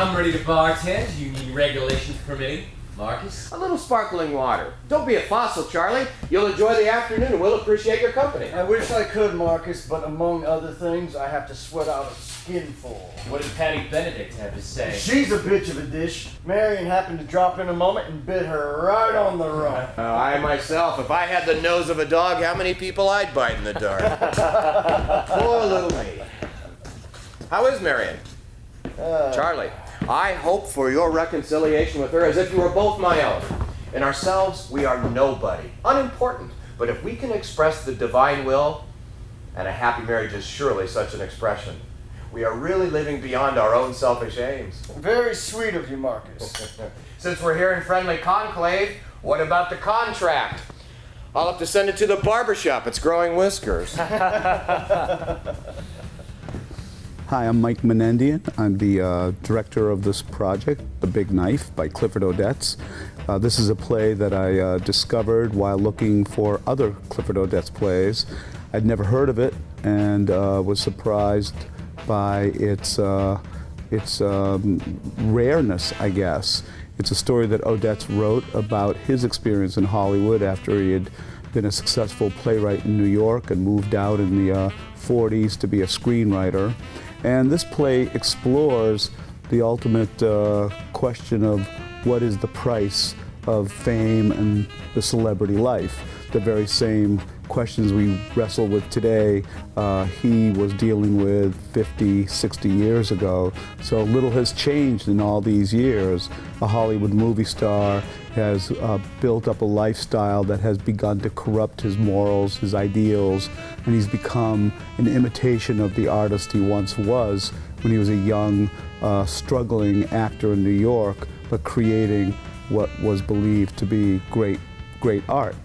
I'm ready to bartend. You need regulations permitting. Marcus? A little sparkling water. Don't be a fossil, Charlie. You'll enjoy the afternoon and we'll appreciate your company. I wish I could, Marcus, but among other things, I have to sweat out a skinful. What did Patty Benedict have to say? She's a bitch of a dish. Marion happened to drop in a moment and bit her right on the rump. I myself, if I had the nose of a dog, how many people I'd bite in the dark. Poor little me. How is Marion? Charlie, I hope for your reconciliation with her as if you were both my own. In ourselves, we are nobody, unimportant. But if we can express the divine will, and a happy marriage is surely such an expression, we are really living beyond our own selfish aims. Very sweet of you, Marcus. Since we're here in friendly conclave, what about the contract? I'll have to send it to the barbershop. It's growing whiskers. Hi, I'm Mike Menendian. I'm the director of this project, The Big Knife by Clifford Odets. This is a play that I discovered while looking for other Clifford Odets plays. I'd never heard of it and was surprised by its rareness, I guess. It's a story that Odets wrote about his experience in Hollywood after he had been a successful playwright in New York and moved out in the 40s to be a screenwriter. And this play explores the ultimate question of what is the price of fame and the celebrity life. The very same questions we wrestle with today, he was dealing with 50, 60 years ago. So little has changed in all these years. A Hollywood movie star has built up a lifestyle that has begun to corrupt his morals, his ideals, and he's become an imitation of the artist he once was when he was a young, struggling actor in New York, but creating what was believed to be great art.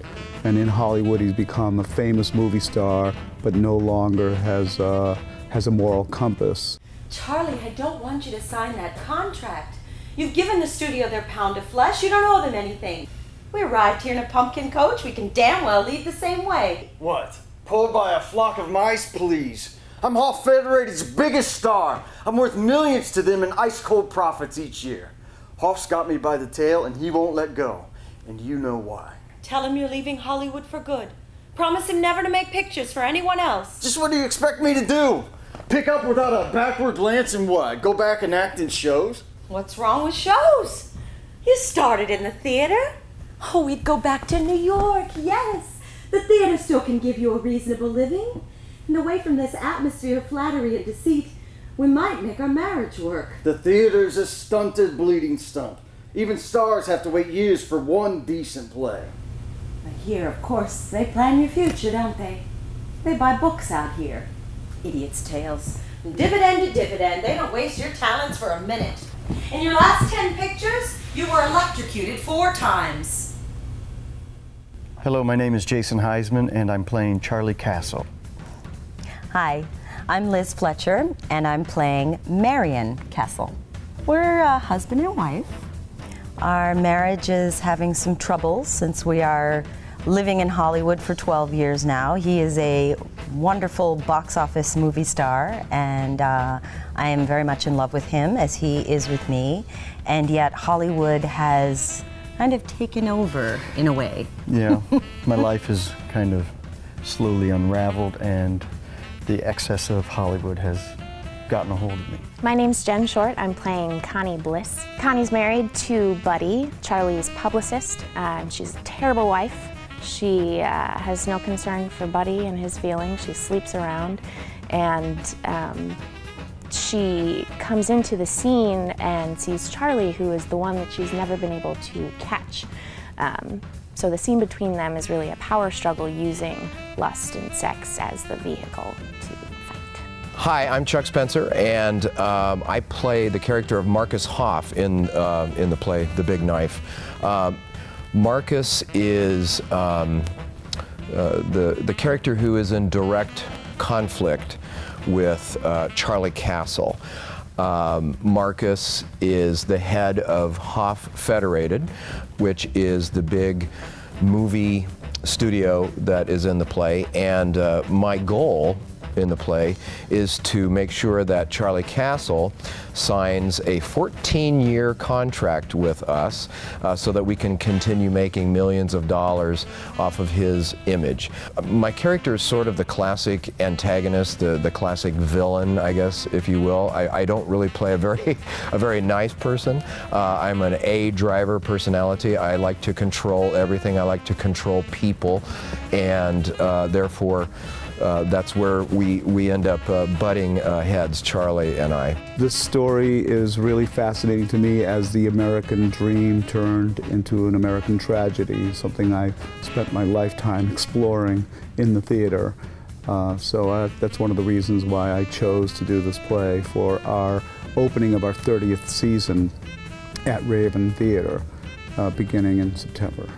And in Hollywood, he's become a famous movie star, but no longer has a moral compass. Charlie, I don't want you to sign that contract. You've given the studio their pound of flesh. You don't owe them anything. We arrived here in a pumpkin coach. We can damn well leave the same way. What? Pulled by a flock of mice, please. I'm Hoff Federated's biggest star. I'm worth millions to them in ice-cold profits each year. Hoff's got me by the tail, and he won't let go. And you know why. Tell him you're leaving Hollywood for good. Promise him never to make pictures for anyone else. Just what do you expect me to do? Pick up without a backward glance and what? Go back and act in shows? What's wrong with shows? You started in the theater. Oh, we'd go back to New York, yes. The theater still can give you a reasonable living. And away from this atmosphere of flattery and deceit, we might make our marriage work. The theater's a stunted bleeding stump. Even stars have to wait years for one decent play. Here, of course, they plan your future, don't they? They buy books out here. Idiot's tales. Dividend to dividend. They don't waste your talents for a minute. In your last 10 pictures, you were electrocuted 4 times. Hello, my name is Jason Heisman, and I'm playing Charlie Castle. Hi, I'm Liz Fletcher, and I'm playing Marion Castle. We're a husband and wife. Our marriage is having some trouble since we are living in Hollywood for 12 years now. He is a wonderful box office movie star, and I am very much in love with him as he is with me. And yet Hollywood has kind of taken over in a way. Yeah, my life is kind of slowly unraveled, and the excess of Hollywood has gotten a hold of me. My name's Jen Short. I'm playing Connie Bliss. Connie's married to Buddy, Charlie's publicist. She's a terrible wife. She has no concern for Buddy and his feelings. She sleeps around, and she comes into the scene and sees Charlie, who is the one that she's never been able to catch. So the scene between them is really a power struggle using lust and sex as the vehicle to fight. Hi, I'm Chuck Spencer, and I play the character of Marcus Hoff in the play The Big Knife. Marcus is the character who is in direct conflict with Charlie Castle. Marcus is the head of Hoff Federated, which is the big movie studio that is in the play, and my goal in the play is to make sure that Charlie Castle signs a 14-year contract with us so that we can continue making millions of dollars off of his image. My character is sort of the classic antagonist, the classic villain, I guess, if you will. I don't really play a very nice person. I'm an A driver personality. I like to control everything. I like to control people, and therefore that's where we end up butting heads, Charlie and I. This story is really fascinating to me as the American dream turned into an American tragedy, something I spent my lifetime exploring in the theater. So that's one of the reasons why I chose to do this play for our opening of our 30th season at Raven Theater, beginning in September.